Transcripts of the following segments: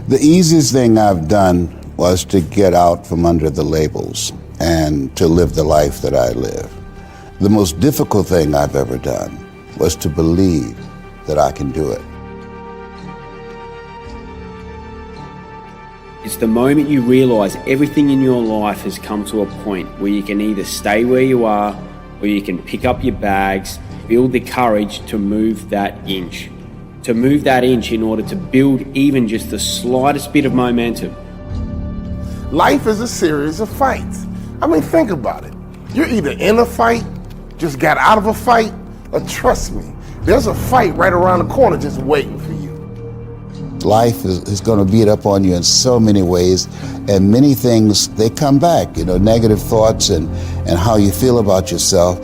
The easiest thing I've done was to get out from under the labels and to live the life that I live. The most difficult thing I've ever done was to believe that I can do it. It's the moment you realise everything in your life has come to a point where you can either stay where you are or you can pick up your bags, build the courage to move that inch. To move that inch in order to build even just the slightest bit of momentum. Life is a series of fights. I mean, think about it. You're either in a fight, just got out of a fight, or trust me, there's a fight right around the corner just waiting for you. Life is going to beat up on you in so many ways, and many things, they come back. Negative thoughts and how you feel about yourself,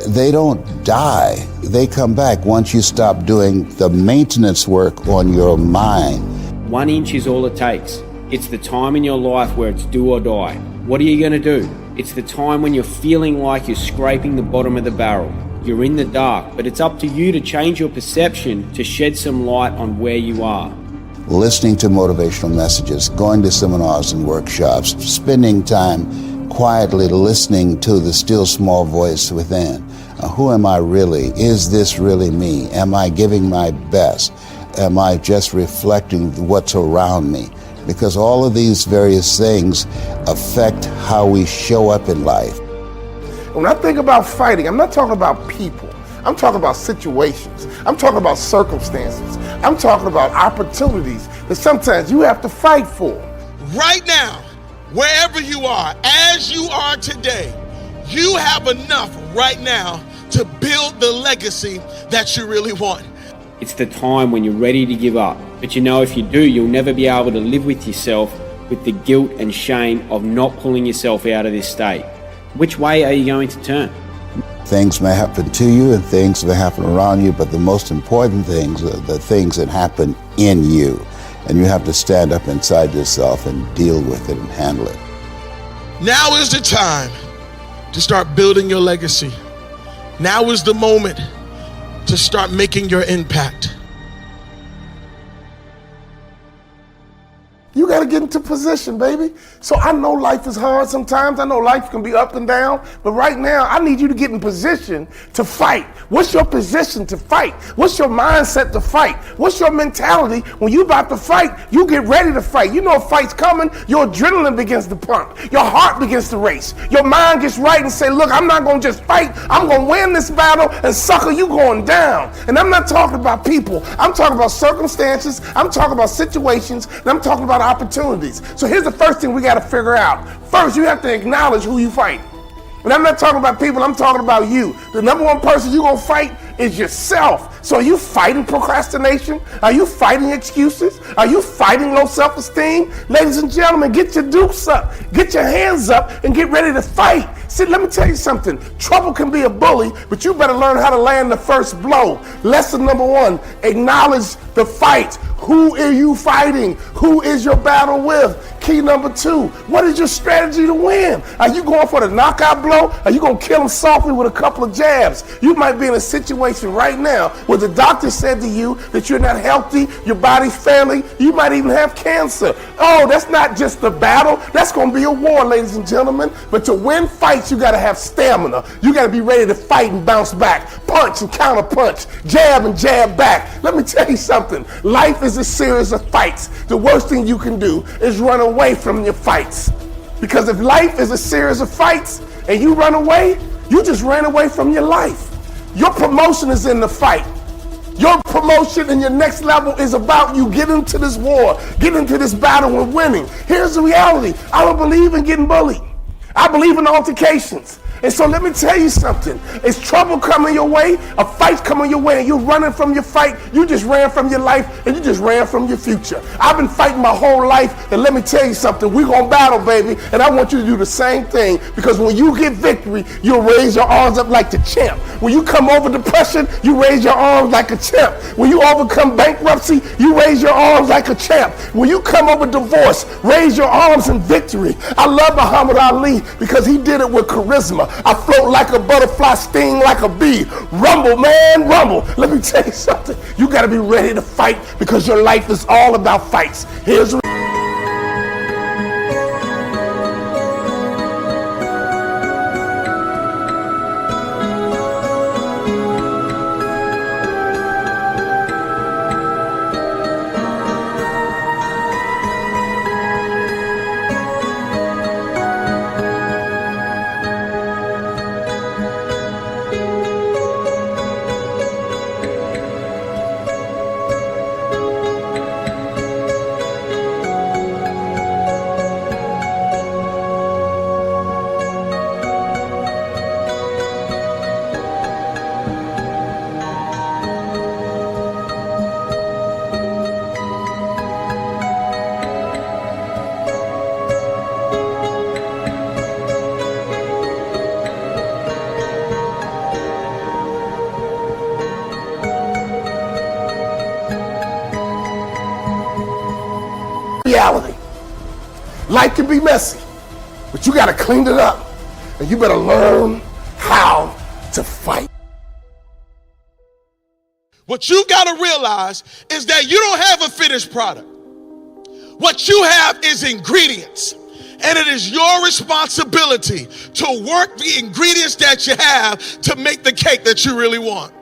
they don't die. They come back once you stop doing the maintenance work on your mind. 1 inch is all it takes. It's the time in your life where it's do or die. What are you going to do? It's the time when you're feeling like you're scraping the bottom of the barrel. You're in the dark, but it's up to you to change your perception to shed some light on where you are. Listening to motivational messages, going to seminars and workshops, spending time quietly listening to the still small voice within. Who am I really? Is this really me? Am I giving my best? Am I just reflecting what's around me? Because all of these various things affect how we show up in life. When I think about fighting, I'm not talking about people. I'm talking about situations. I'm talking about circumstances. I'm talking about opportunities that sometimes you have to fight for. Right now, wherever you are, as you are today, you have enough right now to build the legacy that you really want. It's the time when you're ready to give up. But if you do, you'll never be able to live with yourself with the guilt and shame of not pulling yourself out of this state. Which way are you going to turn? Things may happen to you and things may happen around you, but the most important things are the things that happen in you. And you have to stand up inside yourself and deal with it and handle it. Now is the time to start building your legacy. Now is the moment to start making your impact. You got to get into position, baby. So I know life is hard sometimes. I know life can be up and down. But right now, I need you to get in position to fight. What's your position to fight? What's your mindset to fight? What's your mentality? When you about to fight, you get ready to fight. You know a fight's coming. Your adrenaline begins to pump. Your heart begins to race. Your mind gets right and say, look, I'm not going to just fight. I'm going to win this battle, and sucker, you going down. And I'm not talking about people. I'm talking about circumstances. I'm talking about situations. And I'm talking about opportunities. So here's the first thing we got to figure out. First, you have to acknowledge who you fight. And I'm not talking about people, I'm talking about you. The number one person you're going to fight is yourself. So are you fighting procrastination? Are you fighting excuses? Are you fighting low self-esteem? Ladies and gentlemen, get your dukes up, get your hands up, and get ready to fight. See, let me tell you something. Trouble can be a bully, but you better learn how to land the first blow. Lesson number one, acknowledge the fight. Who are you fighting? Who is your battle with? Key number two, what is your strategy to win? Are you going for the knockout blow? Are you going to kill him softly with a couple of jabs? You might be in a situation right now where the doctor said to you that you're not healthy, your body's failing, you might even have cancer. Oh, that's not just a battle. That's going to be a war, ladies and gentlemen. But to win fights, you got to have stamina. You got to be ready to fight and bounce back, punch and counter punch, jab and jab back. Let me tell you something. Life is a series of fights. The worst thing you can do is run away from your fights. Because if life is a series of fights and you run away, you just ran away from your life. Your promotion is in the fight. Your promotion and your next level is about you getting into this war, getting into this battle and winning. Here's the reality. I don't believe in getting bullied. I believe in altercations. And so let me tell you something. Is trouble coming your way? A fight's coming your way and you're running from your fight. You just ran from your life and you just ran from your future. I've been fighting my whole life, and let me tell you something. We're going to battle, baby. And I want you to do the same thing, because when you get victory, you'll raise your arms up like the champ. When you come over depression, you raise your arms like a champ. When you overcome bankruptcy, you raise your arms like a champ. When you come over divorce, raise your arms in victory. I love Muhammad Ali because he did it with charisma. I float like a butterfly, sting like a bee. Rumble, man, rumble. Let me tell you something. You got to be ready to fight, because your life is all about fights. Here's reality. Life can be messy, but you gotta clean it up. And you better learn how to fight. What you got to realize is that you don't have a finished product. What you have is ingredients. And it is your responsibility to work the ingredients that you have to make the cake that you really want.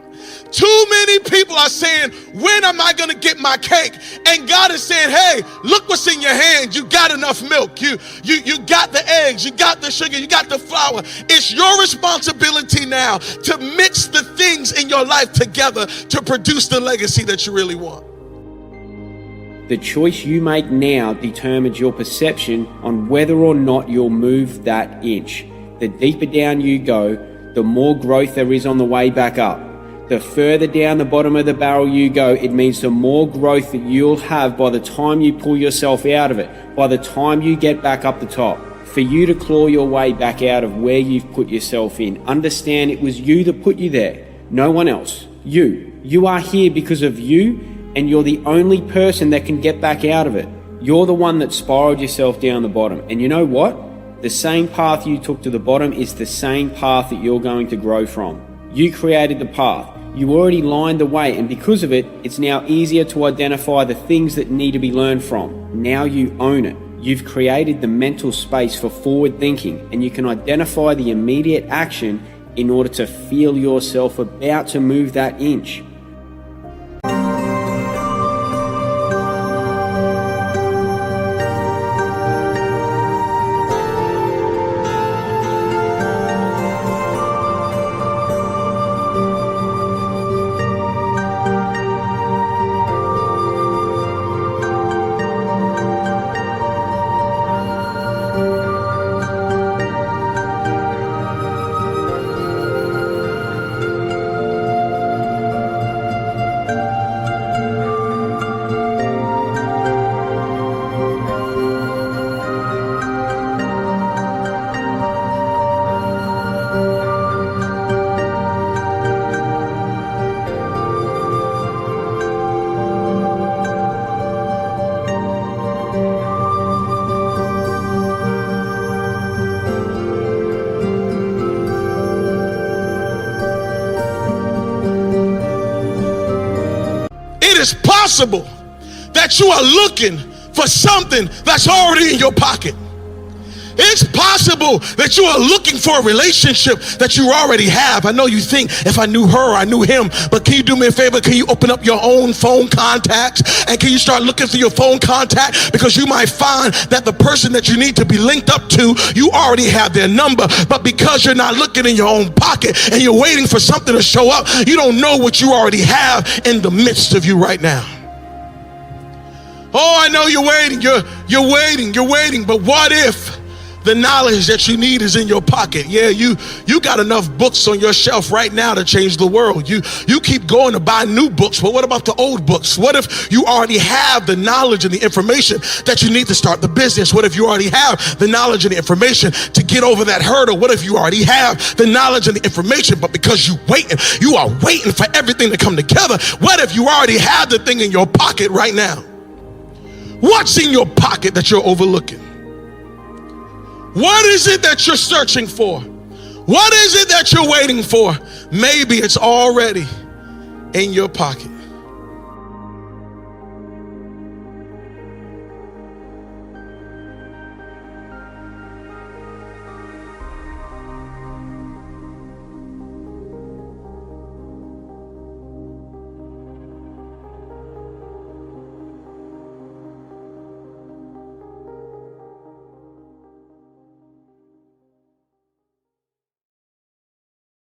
Too many people are saying, when am I going to get my cake? And God is saying, hey, look what's in your hand. You got enough milk. You got the eggs. You got the sugar. You got the flour. It's your responsibility now to mix the things in your life together to produce the legacy that you really want. The choice you make now determines your perception on whether or not you'll move that inch. The deeper down you go, the more growth there is on the way back up. The further down the bottom of the barrel you go, it means the more growth that you'll have by the time you pull yourself out of it, by the time you get back up the top. For you to claw your way back out of where you've put yourself in, understand it was you that put you there, no one else. You. You are here because of you, and you're the only person that can get back out of it. You're the one that spiraled yourself down the bottom. And you know what? The same path you took to the bottom is the same path that you're going to grow from. You created the path. You already lined the way, and because of it, it's now easier to identify the things that need to be learned from. Now you own it. You've created the mental space for forward thinking, and you can identify the immediate action in order to feel yourself about to move that inch. It is possible that you are looking for something that's already in your pocket. It's possible that you are looking for a relationship that you already have. I know you think, if I knew her, I knew him, but can you do me a favor? Can you open up your own phone contacts and can you start looking through your phone contact? Because you might find that the person that you need to be linked up to, you already have their number, but because you're not looking in your own pocket and you're waiting for something to show up, you don't know what you already have in the midst of you right now. Oh, I know you're waiting, you're waiting, but what if the knowledge that you need is in your pocket? Yeah, you got enough books on your shelf right now to change the world. You keep going to buy new books, but what about the old books? What if you already have the knowledge and the information that you need to start the business? What if you already have the knowledge and the information to get over that hurdle? What if you already have the knowledge and the information, but because you are waiting for everything to come together? What if you already have the thing in your pocket right now? What's in your pocket that you're overlooking? What is it that you're searching for? What is it that you're waiting for? Maybe it's already in your pocket.